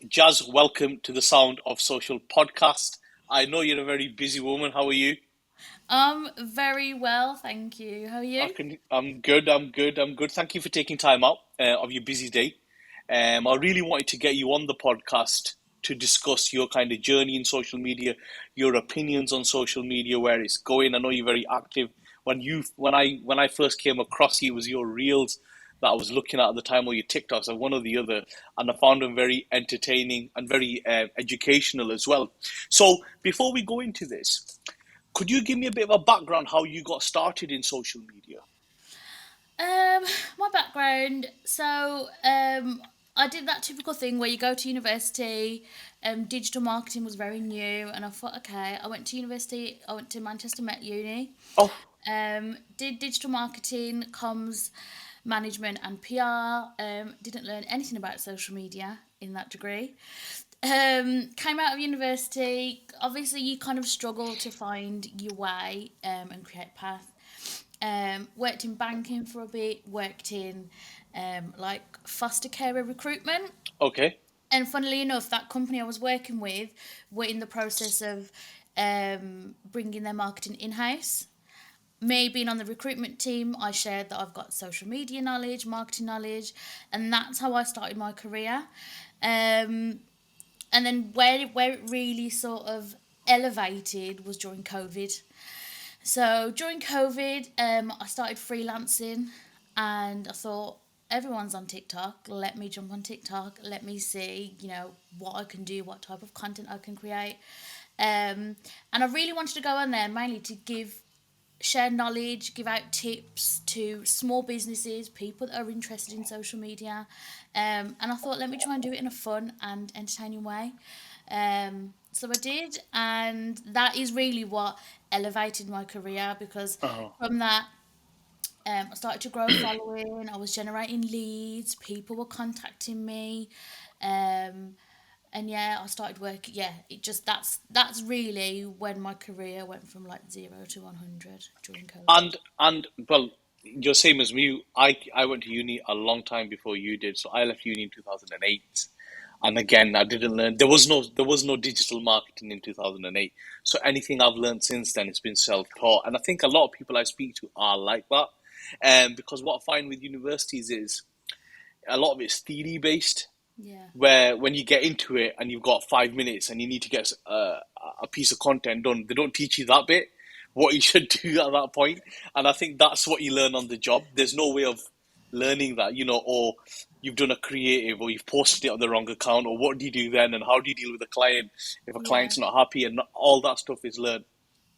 Jazz, welcome to the Sound of Social podcast. I know you're a very busy woman. How are you? Very well, thank you. How are you? I'm good. I'm good. I'm good. Thank you for taking time out of your busy day. I really wanted to get you on the podcast to discuss your kind of journey in social media, your opinions on social media, where it's going. I know you're very active. When I first came across you, it was your reels that I was looking at the time, or your TikToks, or one or the other, and I found them very entertaining and very educational as well. So before we go into this, could you give me a bit of a background how you got started in social media? Um, my background. I did that typical thing where you go to university. Digital marketing was very new, and I thought, okay, I went to university. I went to Manchester Met Uni. Oh, Did digital marketing, comms, management, and PR. Didn't learn anything about social media in that degree. Came out of university. Obviously, you kind of struggle to find your way and create a path. Worked in banking for a bit, worked in like foster carer recruitment. okay. And funnily enough, that company I was working with were in the process of bringing their marketing in house. Me being on the recruitment team, I shared that I've got social media knowledge, marketing knowledge, and that's how I started my career. Um, and then where it really sort of elevated was during COVID. So during COVID, I started freelancing, and I thought everyone's on TikTok. Let me jump on TikTok. Let me see, what I can do, what type of content I can create. And I really wanted to go on there mainly to share knowledge, give out tips to small businesses, people that are interested in social media. And I thought, let me try and do it in a fun and entertaining way. So I did, and that is really what elevated my career because Oh. from that, I started to grow a following. I was generating leads. People were contacting me, um, and yeah, I started work. Yeah, it just that's really when my career went from like 0 to 100 during COVID. And well, you're same as me. I went to uni a long time before you did, so I left uni in 2008. And again, I didn't learn. There was no digital marketing in 2008. So anything I've learned since then has been self-taught. And I think a lot of people I speak to are like that. Because what I find with universities is a lot of it's theory based, Yeah, where when you get into it and you've got 5 minutes and you need to get a piece of content done, they don't teach you that bit, what you should do at that point. And I think that's what you learn on the job. There's no way of learning that, or you've done a creative or you've posted it on the wrong account, or what do you do then and how do you deal with a client if a yeah, client's not happy, and all that stuff is learned,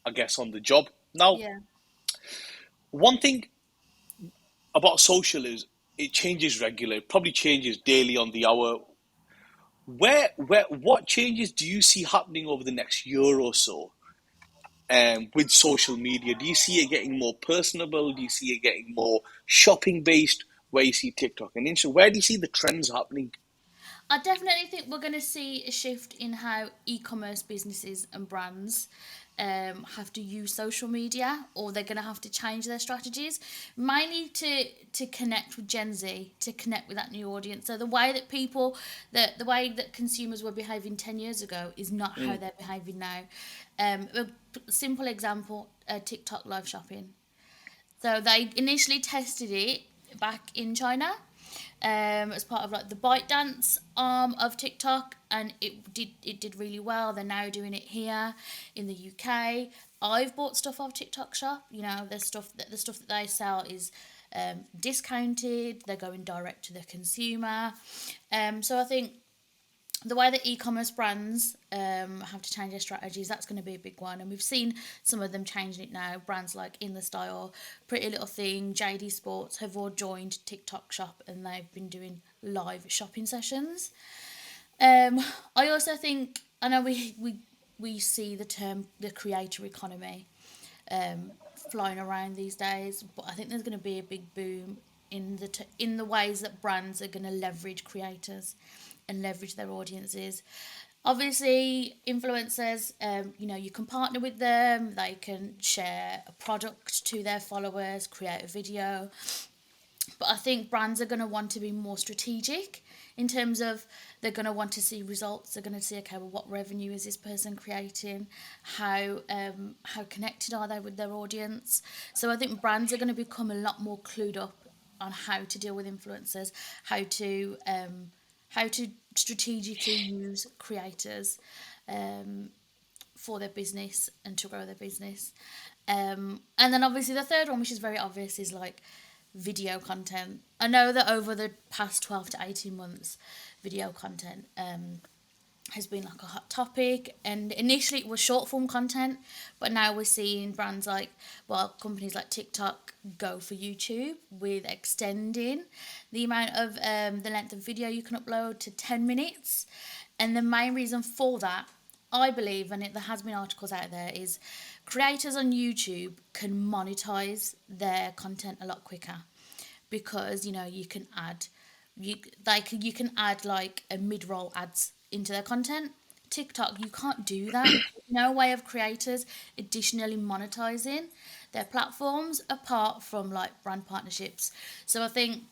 I guess, on the job. Now, yeah. one thing about social is it changes regularly, it probably changes daily on the hour. What changes do you see happening over the next year or so with social media? Do you see it getting more personable? Do you see it getting more shopping based? Where you see TikTok and Instagram, where do you see the trends happening? I definitely think we're going to see a shift in how e-commerce businesses and brands have to use social media, or they're going to have to change their strategies, mainly to connect with Gen Z, to connect with that new audience. So the way that consumers were behaving 10 years ago is not how Mm. they're behaving now. A simple example: TikTok live shopping. So they initially tested it back in China as part of like the bite dance arm of TikTok, and it did really well. They're now doing it here in the UK. I've bought stuff off TikTok Shop. The stuff that they sell is discounted. They're going direct to the consumer. So I think the way that e-commerce brands have to change their strategies, that's going to be a big one, and we've seen some of them changing it now. Brands like In the Style, Pretty Little Thing, JD Sports have all joined TikTok Shop, and they've been doing live shopping sessions. I also think, I know we see the term the creator economy flying around these days, but I think there's going to be a big boom in the ways that brands are going to leverage creators and leverage their audiences. Obviously, influencers, you can partner with them. They can share a product to their followers, create a video, But I think brands are going to want to be more strategic in terms of they're going to want to see results. They're going to see, okay, well, what revenue is this person creating? How connected are they with their audience? So I think brands are going to become a lot more clued up on how to deal with influencers, how to strategically use creators for their business and to grow their business. And then obviously the third one, which is very obvious, is like video content. I know that over the past 12 to 18 months, video content has been like a hot topic, and initially it was short form content, but now we're seeing brands like, well, companies like TikTok go for YouTube with extending the amount of the length of video you can upload to 10 minutes. And the main reason for that, I believe, and there has been articles out there, is creators on YouTube can monetize their content a lot quicker because you can add you can add like a mid-roll ads into their content. TikTok, you can't do that. No way of creators additionally monetizing their platforms apart from like brand partnerships. So I think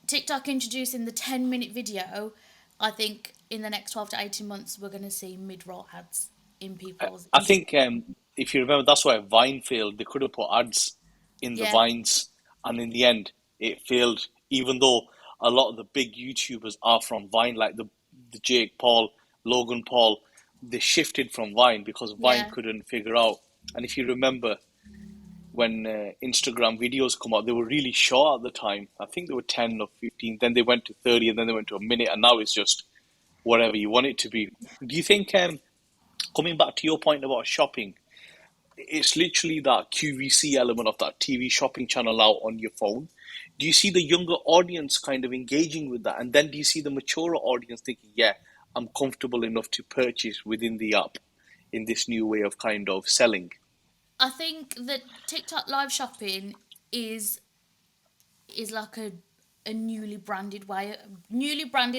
TikTok introducing the 10-minute video, I think in the next 12 to 18 months, we're going to see mid-roll ads in people's. I think if you remember, that's why Vine failed. They could have put ads in the Yeah, Vines, and in the end, it failed. Even though a lot of the big YouTubers are from Vine, like the Jake Paul, Logan Paul, they shifted from Vine because Vine yeah, couldn't figure out. And if you remember, when Instagram videos come out, they were really short at the time. I think they were 10 or 15. Then they went to 30, and then they went to a minute, and now it's just whatever you want it to be. Do you think, coming back to your point about shopping, it's literally that QVC element of that TV shopping channel out on your phone? Do you see the younger audience kind of engaging with that? And then do you see the mature audience thinking, yeah, I'm comfortable enough to purchase within the app in this new way of kind of selling? I think that TikTok live shopping is is like a newly branded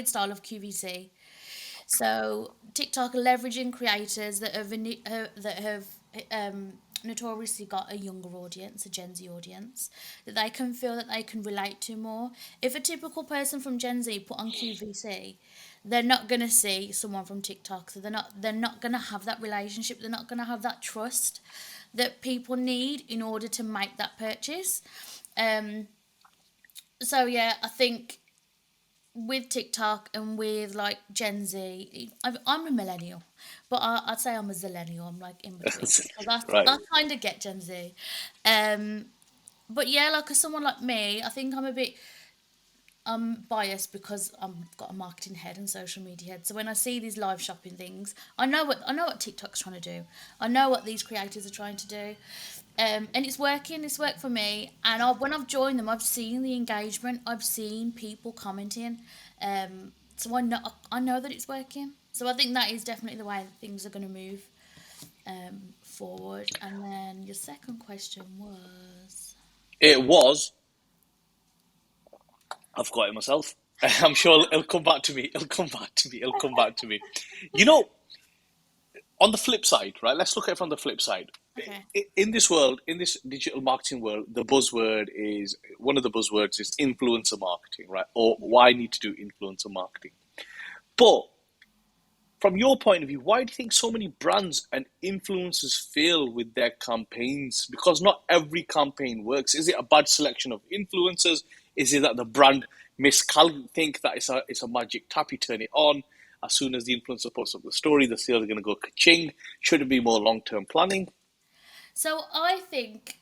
style of QVC. So TikTok are leveraging creators that have notoriously got a younger audience, a Gen Z audience, that they can feel that they can relate to more. If a typical person from Gen Z put on QVC, they're not gonna see someone from TikTok, so they're not gonna have that relationship. They're not gonna have that trust that people need in order to make that purchase. Um, so yeah, I think with TikTok and with like Gen Z, I'm a millennial, but I'd say I'm a zillennial. I'm like in between because Right. I kind of get Gen Z. Um, but yeah, like as someone like me, I think I'm biased because I've got a marketing head and social media head. So when I see these live shopping things, I know what TikTok's trying to do. I know what these creators are trying to do, and it's working. It's worked for me. And when I've joined them, I've seen the engagement. I've seen people commenting. So I know that it's working. So I think that is definitely the way that things are going to move forward. And then your second question was. It was, I've got it myself. I'm sure it'll come back to me. It'll come back to me. It'll come back to me. You know, on the flip side, right? Let's look at it from the flip side. Okay. In this world, in this digital marketing world, the buzzword is one of the buzzwords is influencer marketing, right? Or why need to do influencer marketing? But from your point of view, why do you think so many brands and influencers fail with their campaigns? Because not every campaign works. Is it a bad selection of influencers? Is it that the brand think that it's a magic tap, you turn it on, as soon as the influencer posts up the story, the sales are going to go ka-ching? Should it be more long-term planning? So I think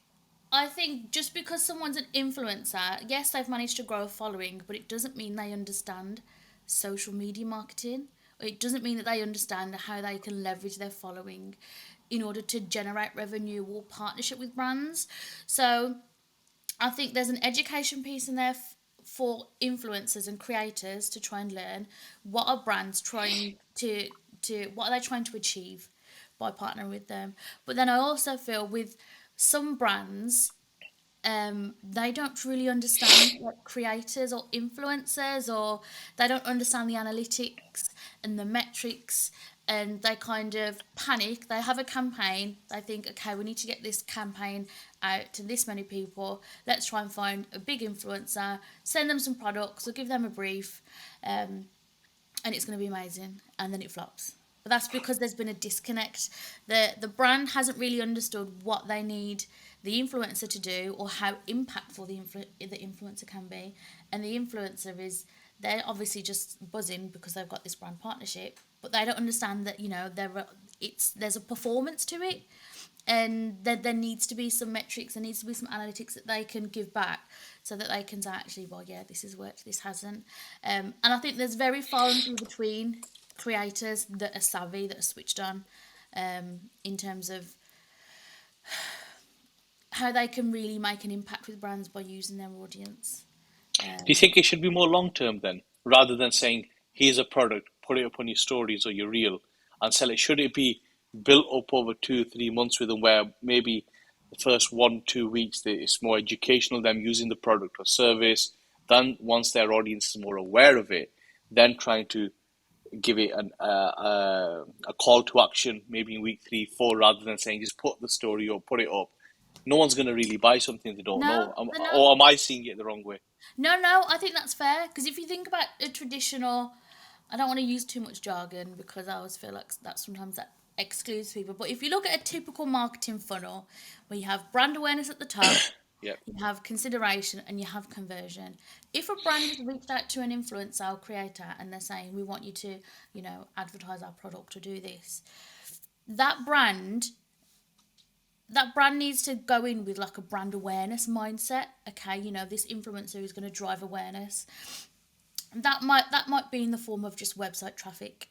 just because someone's an influencer, yes, they've managed to grow a following, but it doesn't mean they understand social media marketing. Or it doesn't mean that they understand how they can leverage their following in order to generate revenue or partnership with brands. So I think there's an education piece in there for influencers and creators to try and learn what are brands trying to what are they trying to achieve by partnering with them. But then I also feel with some brands, they don't really understand what creators or influencers, or they don't understand the analytics and the metrics and they kind of panic. They have a campaign. They think, okay, we need to get this campaign out to this many people. Let's try and find a big influencer, send them some products, or give them a brief, and it's going to be amazing. And then it flops. But that's because there's been a disconnect. The brand hasn't really understood what they need the influencer to do or how impactful the influencer can be. And the influencer is, they're obviously just buzzing because they've got this brand partnership, but they don't understand that, there's a performance to it, and that there needs to be some metrics, there needs to be some analytics that they can give back, so that they can say, actually, well, yeah, this has worked, this hasn't. And I think there's very far and few between creators that are savvy, that are switched on, in terms of how they can really make an impact with brands by using their audience. Do you think it should be more long term then, rather than saying, here's a product, put it up on your stories or your reel and sell it? Should it be built up over 2 3 months with them, where maybe the first 1 2 weeks it's more educational, them using the product or service, then once their audience is more aware of it, then trying to give it a call to action maybe in week 3 4, rather than saying just put the story or put it up. No one's going to really buy something they don't No, know. no, Or am I seeing it the wrong way? no. I think that's fair, because if you think about a traditional, I don't want to use too much jargon because I always feel like that sometimes that excludes people. But if you look at a typical marketing funnel, where you have brand awareness at the top, Yeah. you have consideration, and you have conversion. If a brand has reached out to an influencer or creator and they're saying, we want you to, advertise our product or do this, that brand needs to go in with like a brand awareness mindset. Okay, this influencer is going to drive awareness. That might be in the form of just website traffic.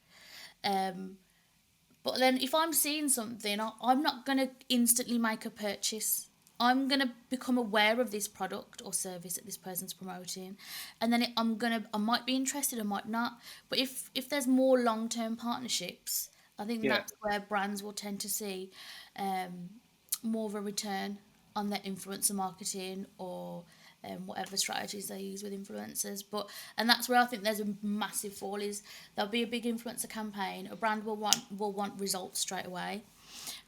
But then if I'm seeing something, I'm not going to instantly make a purchase. I'm going to become aware of this product or service that this person's promoting. And then I might be interested, I might not. But if there's more long-term partnerships, I think Yeah. that's where brands will tend to see more of a return on their influencer marketing, or whatever strategies they use with influencers. And that's where I think there's a massive fall. Is there'll be a big influencer campaign, a brand will want results straight away,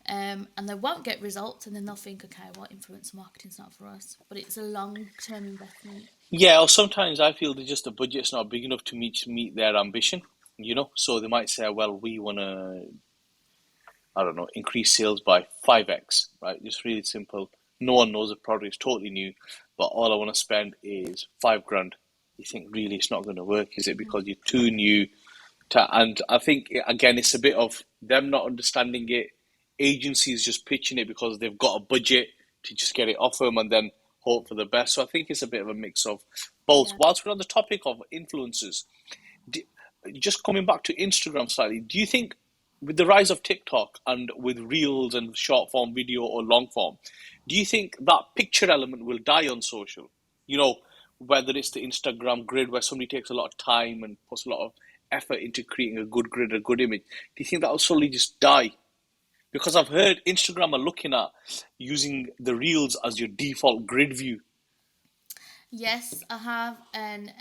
and they won't get results, and then they'll think, okay, well, influencer marketing's not for us. But it's a long-term investment. Yeah, or sometimes I feel that just the budget's not big enough to meet their ambition, So they might say, well, we want to, I don't know, increase sales by 5x, right? Just really simple. No one knows the product, it's totally new, but all I want to spend is 5 grand. You think, really, it's not going to work, is it? Because you're too new and I think, again, it's a bit of them not understanding it. Agencies just pitching it because they've got a budget to just get it off them and then hope for the best. So I think it's a bit of a mix of both. Yeah. Whilst we're on the topic of influencers, d just coming back to Instagram slightly, do you think with the rise of TikTok and with reels and short form video or long form, do you think that picture element will die on social? You know, whether it's the Instagram grid where somebody takes a lot of time and puts a lot of effort into creating a good grid, a good image, do you think that will slowly just die? Because I've heard Instagram are looking at using the reels as your default grid view. Yes, I have, and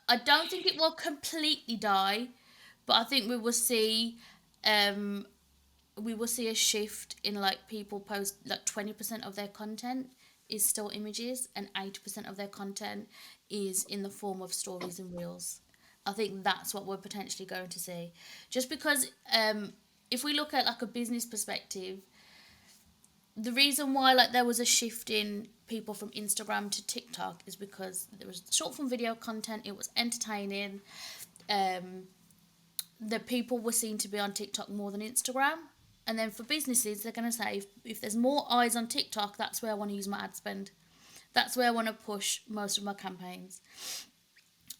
I don't think it will completely die, but I think um, we will see a shift in, like, people post like 20% of their content is still images, and 80% of their content is in the form of stories and reels. I think that's what we're potentially going to see, just because if we look at like a business perspective, the reason why like there was a shift in people from Instagram to TikTok is because there was short form video content. It was entertaining. The people were seen to be on TikTok more than Instagram. And then for businesses, they're going to say, if there's more eyes on TikTok, that's where I want to use my ad spend. That's where I want to push most of my campaigns.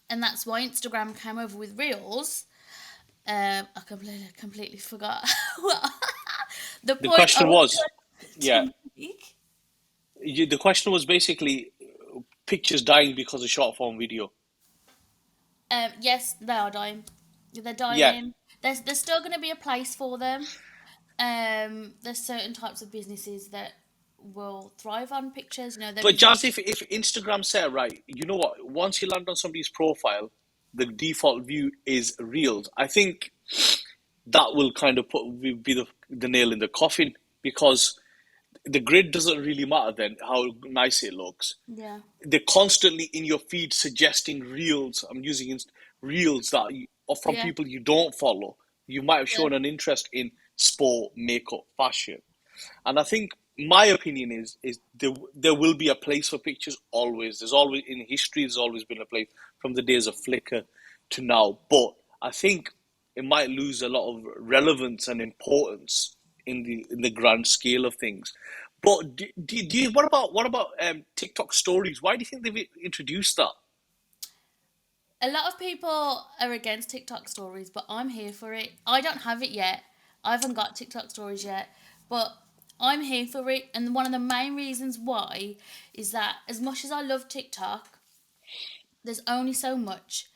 And that's why Instagram came over with Reels. I completely forgot what the The point I question was was, yeah, trying to make. the question was basically pictures dying because of short form video. Yes, they are dying. They're Yeah, dying. There's still going to be a place for them. There's certain types of businesses that will thrive on pictures. There but is a just if Instagram said, right, you know what, once you land on somebody's profile, the default view is Reels. I think that will kind of be the nail in the coffin, because the grid doesn't really matter then how nice it looks. Yeah. They're constantly in your feed suggesting reels. I'm using reels that or from Yeah. people you don't follow. You might have Yeah. shown an interest in sport, makeup, fashion, and I think my opinion is there will be a place for pictures always. There's always in history. There's always been a place from the days of Flickr to now. But I think it might lose a lot of relevance and importance in the grand scale of things. But do you, what about TikTok stories? Why do you think they've introduced that? A lot of people are against TikTok stories, but I'm here for it. I don't have it yet. I haven't got TikTok stories yet, but I'm here for it. And one of the main reasons why is that as much as I love TikTok, there's only so much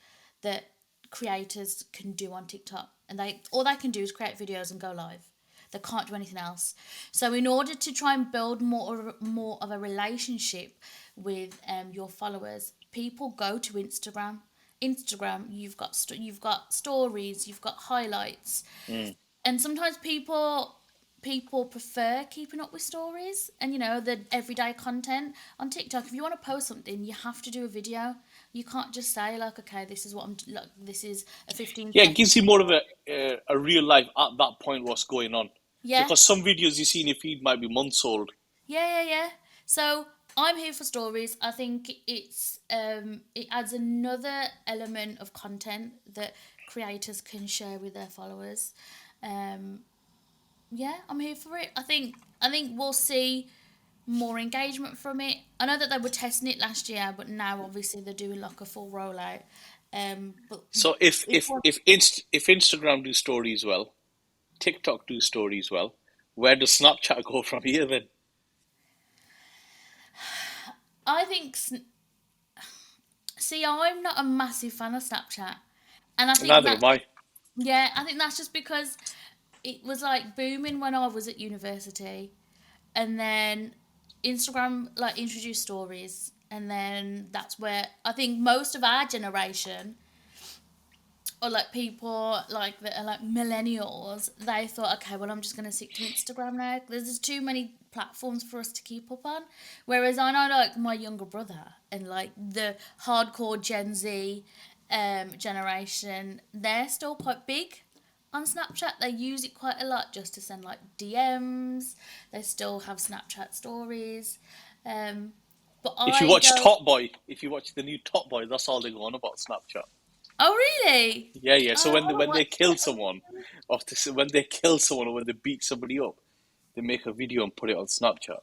that creators can do on TikTok, and they all they can do is create videos and go live. They can't do anything else. So in order to try and build more of a relationship with your followers, people go to Instagram. Instagram, you've got stories, you've got highlights, Mm. and sometimes people prefer keeping up with stories and the everyday content on TikTok. If you want to post something, you have to do a video. You can't just say like, okay, this is what I'm like. This is a 15 Yeah, it second. gives you more of a real life at that point what's going on, Yeah, because some videos you see in your feed might be months old. yeah. So I'm here for stories. I think it adds another element of content that creators can share with their followers. Um, yeah, I'm here for it. I think we'll see more engagement from it. I know that they were testing it last year, but now obviously they're doing like a full rollout. But So it was, if Instagram do stories well, TikTok do stories well, where does Snapchat go from here then? I think. See, I'm not a massive fan of Snapchat, and I think Neither that am I. yeah, I think that's just because it was like booming when I was at university, and then Instagram like introduced stories, and then that's where I think most of our generation, or like people like that are like millennials, they thought, okay, well, I'm just going to stick to Instagram now. There's just too many platforms for us to keep up on. Whereas I know like my younger brother and like the hardcore Gen Z generation, they're still quite big on Snapchat. They use it quite a lot just to send like DMs. They still have Snapchat stories. Um, but If you I watch don't. Top Boy, if you watch the new Top Boy, that's all they go on about Snapchat. Oh, really? Yeah, yeah. So Oh, I haven't when they watched kill it. someone, when they kill someone or when they beat somebody up, they make a video and put it on Snapchat.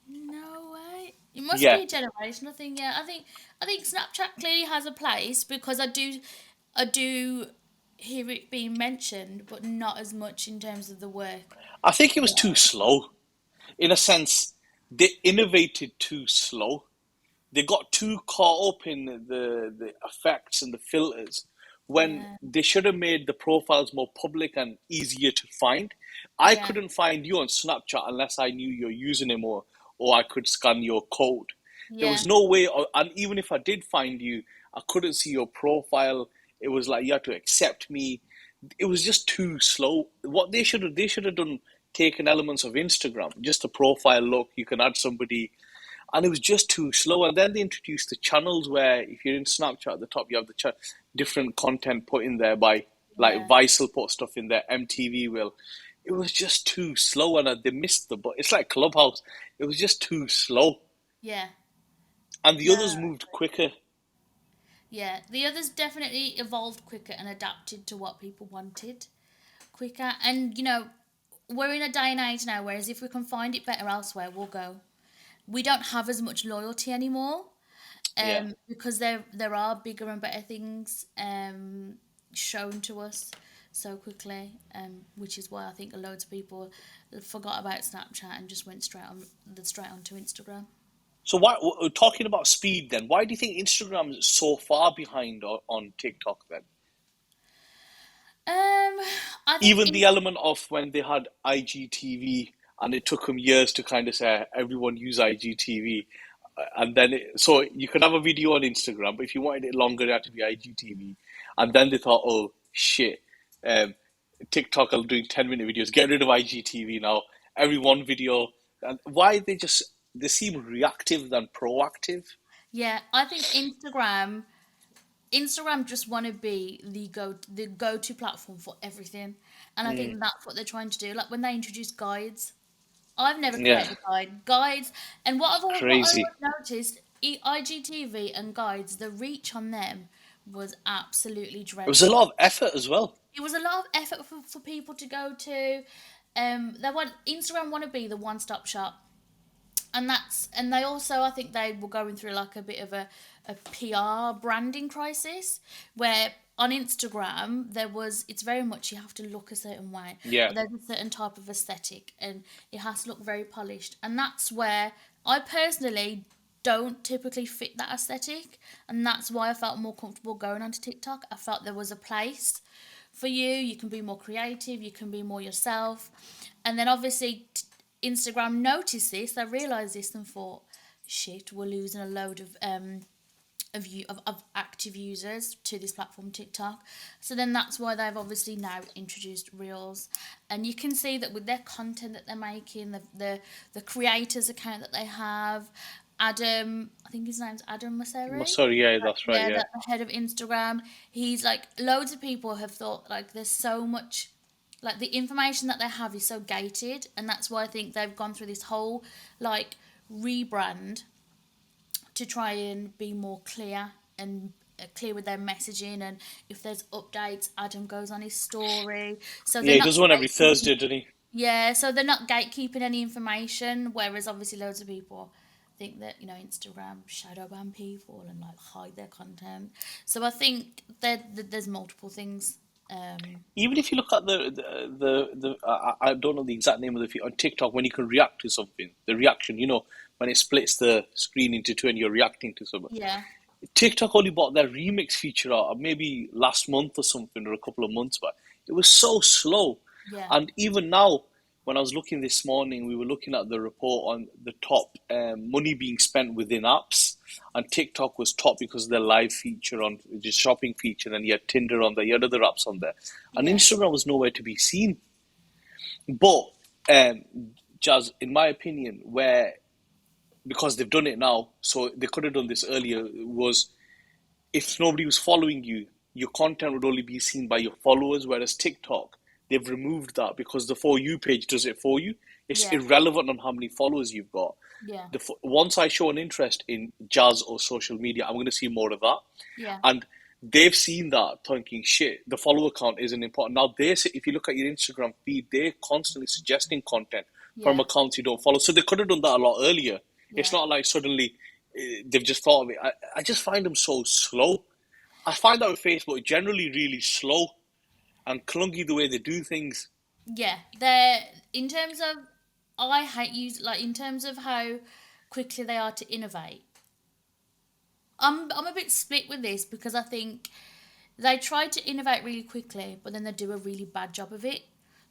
No way. It must Yeah, be a generational thing. Yeah, I think Snapchat clearly has a place because I do hear it being mentioned, but not as much in terms of the work. I think it was too Yeah. slow. In a sense, they innovated too slow. They got too caught up in the effects and the filters when Yeah. they should have made the profiles more public and easier to find. I Yeah. couldn't find you on Snapchat unless I knew your username, or I could scan your code. There Yeah. was no way, and even if I did find you, I couldn't see your profile. It was like you had to accept me. It was just too slow. What they should have done, taken elements of Instagram, just a profile look. You can add somebody, and it was just too slow. And then they introduced the channels where if you're in Snapchat at the top, you have the different content put in there by like Yeah. Vice will put stuff in there, MTV will. It was just too slow, and they missed the. But it's like Clubhouse. It was just too slow, Yeah. and the No. others moved quicker. Yeah. The others definitely evolved quicker and adapted to what people wanted quicker. And we're in a day and age now, whereas if we can find it better elsewhere, we'll go. We don't have as much loyalty anymore, Yeah. because there are bigger and better things shown to us so quickly, which is why I think loads of people forgot about Snapchat and just went straight onto Instagram. So why, talking about speed then? Why do you think Instagram is so far behind on TikTok then? I think Even the element of when they had IGTV and it took them years to kind of say everyone use IGTV. and then so you could have a video on Instagram, but if you wanted it longer, it had to be IGTV. And then they thought, oh shit, um, TikTok are doing 10-minute videos. Get rid of IGTV now. Every one video. And why they seem reactive than proactive? Yeah, I think Instagram just want to be the go to platform for everything, and I think that's what they're trying to do. Like when they introduce guides, I've never Yeah, created a guides, and what I crazy. always noticed, IGTV and guides, the reach on them was absolutely It was a dreadful. lot of effort as well. It was a lot of effort for people to go to. They want Instagram want to be the one stop shop, and they also, I think they were going through like a bit of a PR branding crisis, where on Instagram it's very much you have to look a certain way, Yeah, or there's a certain type of aesthetic, and it has to look very polished, and that's where I personally don't typically fit that aesthetic, and that's why I felt more comfortable going onto TikTok. I felt there was a place for you can be more creative, you can be more yourself, and then obviously Instagram noticed this, they realised this and thought, shit, we're losing a load of active users to this platform TikTok. So then that's why they've obviously now introduced Reels, and you can see that with their content that they're making, the creators account that they have. Adam, I think his name's Adam Mosseri. sorry, yeah, that's right. Yeah, Yeah, the head of Instagram. He's like, loads of people have thought like there's so much, like the information that they have is so gated, and that's why I think they've gone through this whole like rebrand to try and be more clear and clear with their messaging, and if there's updates, Adam goes on his story, so yeah. they're He not does one every gatekeeping. Thursday, doesn't he? Yeah, so they're not gatekeeping any information, whereas obviously loads of people think that, Instagram shadow ban people and like hide their content. So I think that there's multiple things. Even if you look at I don't know the exact name of the feed on TikTok when you can react to something, the reaction, when it splits the screen into two and you're reacting to something. Yeah, TikTok only bought their remix feature out maybe last month or something, or a couple of months back. It was so slow. yeah, And even now, when I was looking this morning, we were looking at the report on the top money being spent within apps. And TikTok was top because of their live feature on just shopping feature, and you had Tinder on there, you had other apps on there. And yeah, Instagram was nowhere to be seen. But, um, Jazz, in my opinion, where because they've done it now, so they could have done this earlier, was if nobody was following you, your content would only be seen by your followers. Whereas TikTok, they've removed that because the For You page does it for you. It's yeah, irrelevant on how many followers you've got. yeah, Once I show an interest in jazz or social media, I'm going to see more of that. yeah, And they've seen that, thinking, shit, the follower count isn't important. Now, if you look at your Instagram feed, they're constantly suggesting content from yeah, accounts you don't follow. So they could have done that a lot earlier. It's yeah. not like suddenly they've just thought of it. I just find them so slow. I find that with Facebook generally really slow and clunky the way they do things. Yeah, they're in terms of I hate use like in terms of how quickly they are to innovate. I'm a bit split with this because I think they try to innovate really quickly, but then they do a really bad job of it.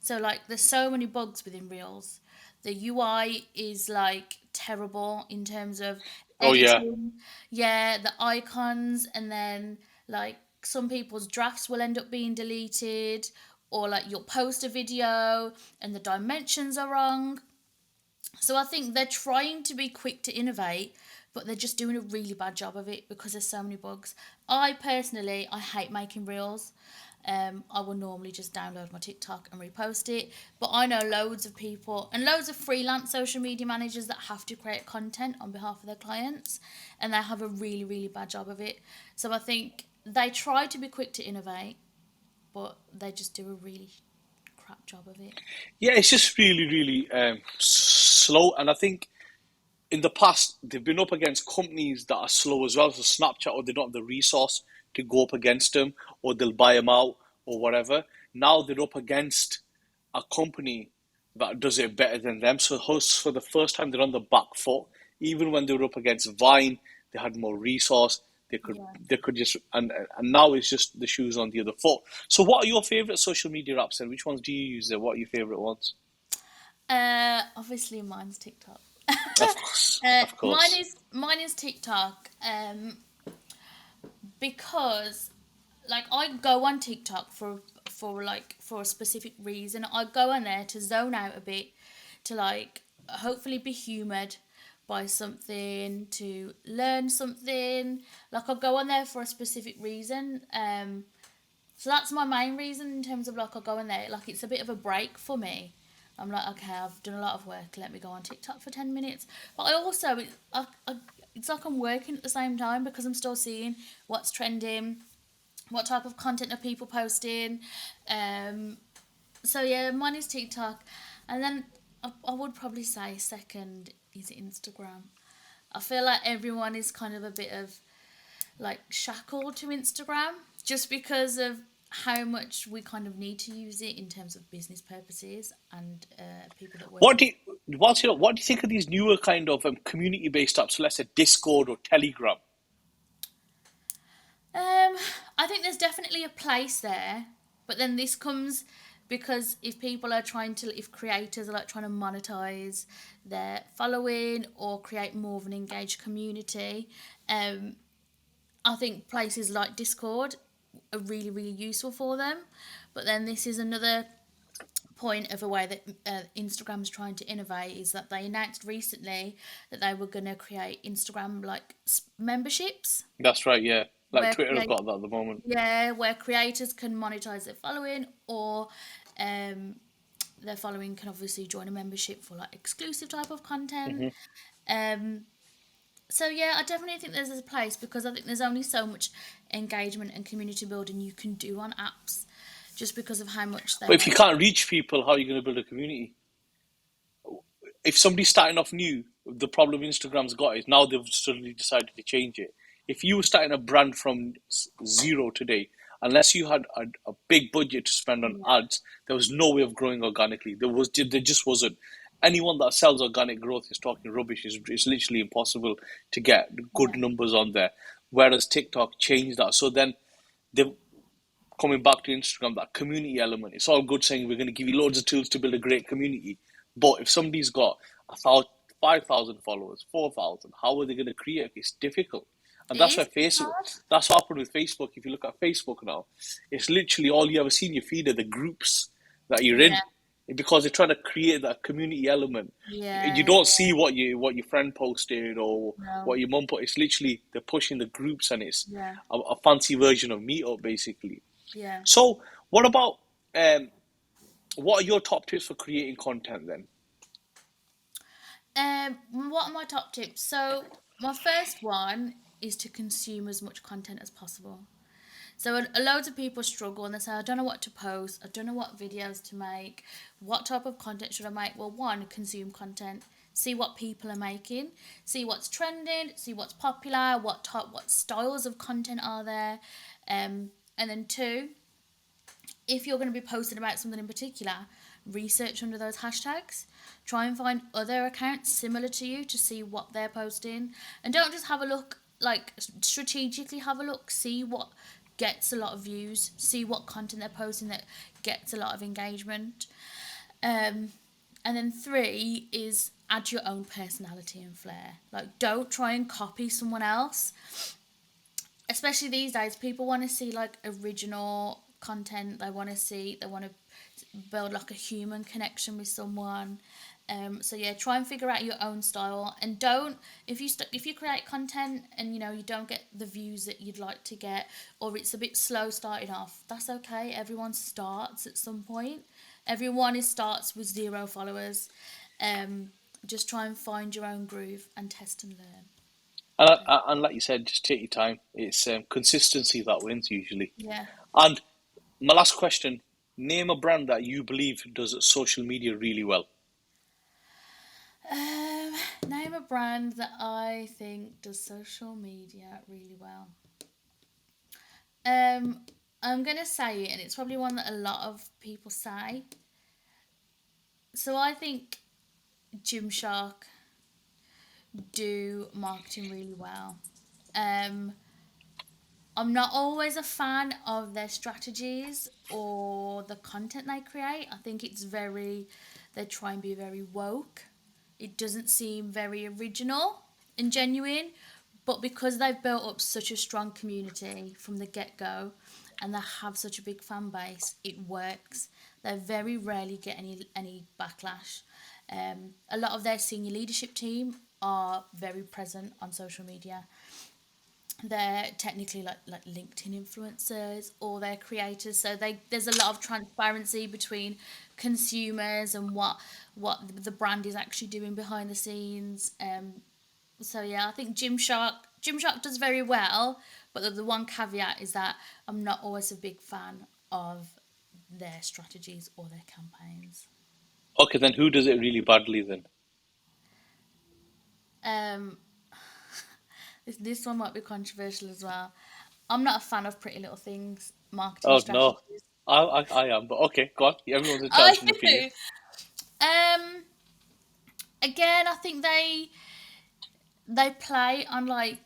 So like there's so many bugs within Reels. The UI is like terrible in terms of Oh yeah, editing. Yeah, the icons, and then like some people's drafts will end up being deleted, or like you'll post a video and the dimensions are wrong. So I think they're trying to be quick to innovate, but they're just doing a really bad job of it because there's so many bugs. I personally, I hate making reels. I will normally just download my TikTok and repost it. But I know loads of people and loads of freelance social media managers that have to create content on behalf of their clients, and they have a really, really bad job of it. So I think they try to be quick to innovate, but they just do a really crap job of it. yeah. It's just really, really slow. And I think in the past they've been up against companies that are slow as well. So Snapchat, or they don't have the resource to go up against them, or they'll buy them out, or whatever. Now they're up against a company that does it better than them. So hosts for the first time they're on the back foot. Even when they were up against Vine, they had more resource. They could Yeah. they could just and now it's just the shoes on the other foot. So what are your favorite social media apps and which ones do you use there? What are your favorite ones? Obviously mine's TikTok. Of course, of Mine course. is TikTok. Because like I go on TikTok for a specific reason. I go on there to zone out a bit, to like hopefully be humoured by something, to learn something. Like I go on there for a specific reason. So that's my main reason in terms of like I go on there. Like it's a bit of a break for me. I'm like, okay, I've done a lot of work. Let me go on TikTok for 10 minutes. But I also, it's like I'm working at the same time because I'm still seeing what's trending, what type of content are people posting. Um, so yeah, mine is TikTok, and then I would probably say second is Instagram. I feel like everyone is kind of a bit of like shackled to Instagram just because of how much we kind of need to use it in terms of business purposes and people that work What in. do you, what do you think of these newer kind of community-based apps? So let's say Discord or Telegram. I think there's definitely a place there, but then this comes because if creators are like trying to monetize their following or create more of an engaged community, um, I think places like Discord are really, really useful for them. But then this is another point of a way that Instagram's trying to innovate is that they announced recently that they were going to create Instagram like memberships That's right, yeah. Like where Twitter have create got that at the moment. yeah where creators can monetize their following or um, their following can obviously join a membership for like exclusive type of content. Hmm. Um, so yeah, I definitely think there's a place because I think there's only so much engagement and community building you can do on apps just because of how much they But if you make. can't reach people, how are you going to build a community? If somebody's starting off new, the problem Instagram's got is now they've suddenly decided to change it. If you were starting a brand from zero today, unless you had a big budget to spend on Yeah, ads, there was no way of growing organically. There just wasn't. Anyone that sells organic growth is talking rubbish. It's literally impossible to get good yeah, numbers on there. Whereas TikTok changed that. So then they've coming back to Instagram, that community element. It's all good saying we're going to give you loads of tools to build a great community, but if somebody's got 5,000 followers, 4,000, how are they going to create? It's difficult, and it that's why is. It's Facebook. hard. That's what happened with Facebook. If you look at Facebook now, it's literally all you ever see in your feed are the groups that you're Yeah, in, because they're trying to create that community element. You yeah, don't see what your friend posted or no, what your mum put. It's literally they're pushing the groups, and it's yeah, a fancy version of Meetup, basically. yeah. So, what about um, what are your top tips for creating content then? What are my top tips? So my first one is to consume as much content as possible. So a loads of people struggle and they say, I don't know what to post, I don't know what videos to make, what type of content should I make? Well, one, consume content, see what people are making, see what's trending, see what's popular, what styles of content are there, and then two, if you're going to be posting about something in particular, research under those hashtags. Try and find other accounts similar to you to see what they're posting. And don't just have a look, like strategically have a look, see what gets a lot of views, see what content they're posting that gets a lot of engagement. Um, and then three is add your own personality and flair. Like, don't try and copy someone else, especially these days. People want to see like original content. They want to build like a human connection with someone. So yeah, try and figure out your own style, and don't if you create content and you don't get the views that you'd like to get, or it's a bit slow starting off. That's okay. Everyone starts at some point. Everyone starts with 0 followers. Um, just try and find your own groove and test and learn. And like you said, just take your time. It's consistency that wins usually. Yeah. And my last question: name a brand that you believe does social media really well. Um, Name a brand that I think does social media really well. Um, I'm gonna say it, and it's probably one that a lot of people say. So I think Gymshark do marketing really well. Um, I'm not always a fan of their strategies or the content they create. I think they try and be very woke it doesn't seem very original and genuine. But because they've built up such a strong community from the get go and they have such a big fan base, it works. They very rarely get any backlash. A lot of their senior leadership team are very present on social media. They're technically like LinkedIn influencers or they're creators, so there's a lot of transparency between consumers and what the brand is actually doing behind the scenes. So yeah, I think Gymshark does very well, but the one caveat is that I'm not always a big fan of their strategies or their campaigns. Okay, then who does it really badly then? Um, this one might be controversial as well. I'm not a fan of Pretty Little Things marketing Oh no, strategies. I am, but okay, go on. Everyone's Are entitled to an opinion. you? Um, Again, I think they play on like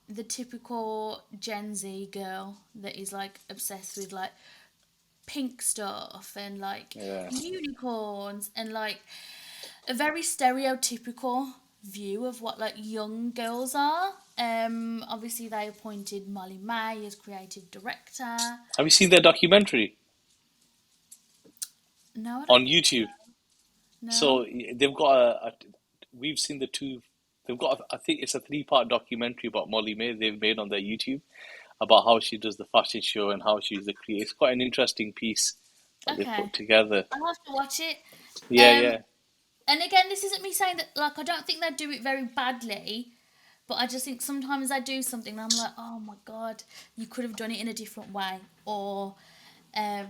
the typical Gen Z girl that is like obsessed with like pink stuff and like Yeah. unicorns and like a very stereotypical view of what like young girls are. Obviously they appointed Molly May as creative director. Have you seen their documentary No, I on don't think so. YouTube? No. So they've got we've seen the two. They've got, I think it's a three-part documentary about Molly May they've made on their YouTube about how she does the fashion show and how she's the creator. It's quite an interesting piece that they Okay. put together. I'll have to watch it. Yeah, Um, yeah. and again, this isn't me saying that like I don't think they do it very badly, but I just think sometimes they do something and I'm like, oh my god, you could have done it in a different way. Or um,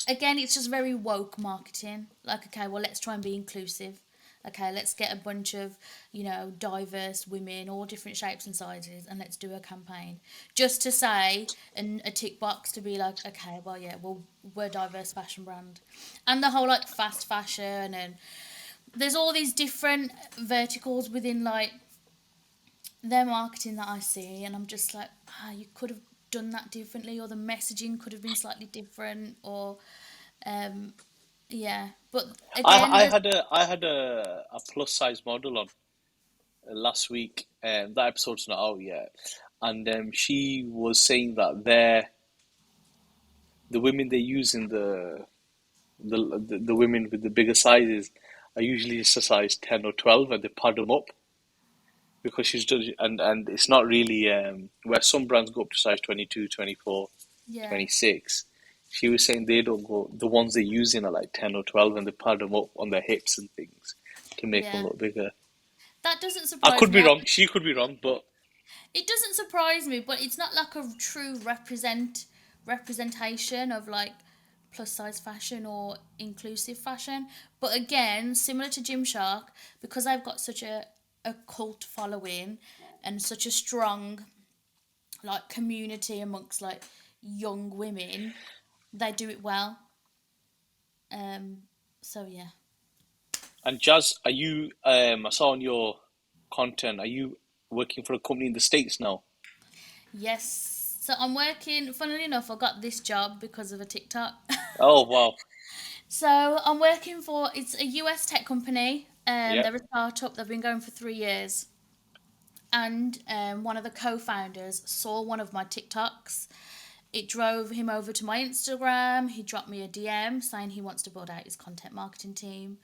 again, it's just very woke marketing. Like, okay, well, let's try and be inclusive. Okay, let's get a bunch of, diverse women, all different shapes and sizes, and let's do a campaign. Just to say, and a tick box to be like, okay, well, yeah, well, we're a diverse fashion brand. And the whole, like, fast fashion, and there's all these different verticals within, like, their marketing that I see, and I'm just like, you could have done that differently, or the messaging could have been slightly different, or um, yeah. But again, there's I had a plus size model on last week. That episode's not out yet, and she was saying that the women they use in the women with the bigger sizes are usually just a size 10 or 12, and they pad them up because she's done, and it's not really where some brands go up to size 22, 24, yeah, 26. She was saying they don't go, the ones they're using are like 10 or 12, and they pad them up on their hips and things to make them yeah. look bigger. That doesn't I surprise could me. be wrong, she could be wrong, but It doesn't surprise me, but it's not like a true representation of like plus size fashion or inclusive fashion. But again, similar to Gymshark, because I've got such a cult following and such a strong like community amongst like young women, they do it well. Um, so yeah. and Jazz, are you I saw on your content, are you working for a company in the States now? Yes. So I'm working, funnily enough, I got this job because of a TikTok. Oh wow. So I'm working for it's a US tech company. Yeah. They're a startup. They've been going for 3 years, and one of the co-founders saw one of my TikToks. It drove him over to my Instagram. He dropped me a DM saying he wants to build out his content marketing team.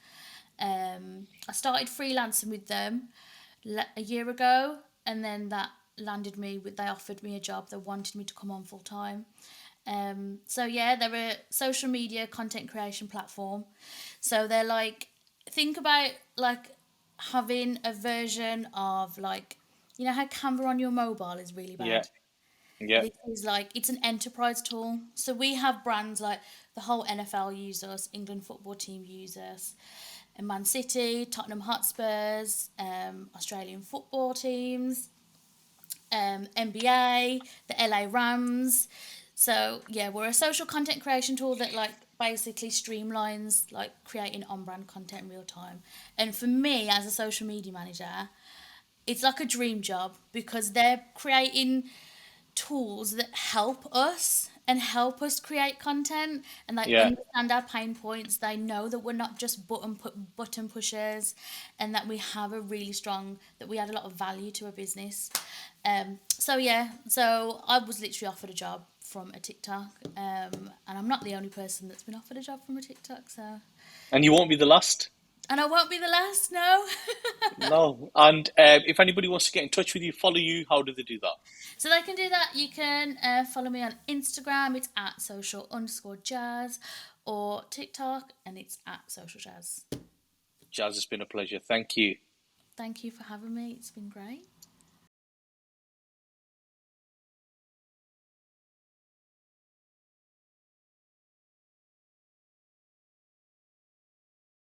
I started freelancing with them a year ago, and then that landed me with they offered me a job. They wanted me to come on full time. So yeah, they're a social media content creation platform. So they're like, think about like having a version of like, how Canva on your mobile is really Yeah. bad. Yeah. This is like it's an enterprise tool. So we have brands like the whole NFL use us, England football team use us, and Man City, Tottenham Hotspurs, Australian football teams, NBA, the LA Rams. So yeah, we're a social content creation tool that like basically streamlines like creating on-brand content in real time. And for me as a social media manager, it's like a dream job because they're creating tools that help us and help us create content, and they Yeah. understand our pain points. They know that we're not just button pushers, and that we have a really strong, that we add a lot of value to a business. So yeah, so I was literally offered a job from a TikTok, and I'm not the only person that's been offered a job from a TikTok. So, And you won't be the last. and I won't be the last. No. No. And if anybody wants to get in touch with you, follow you, how do they do that? So they can do that. You can follow me on Instagram. It's at social_jazz, or TikTok, and it's at SocialJazz. Jazz, it's been a pleasure. Thank you. Thank you for having me. It's been great.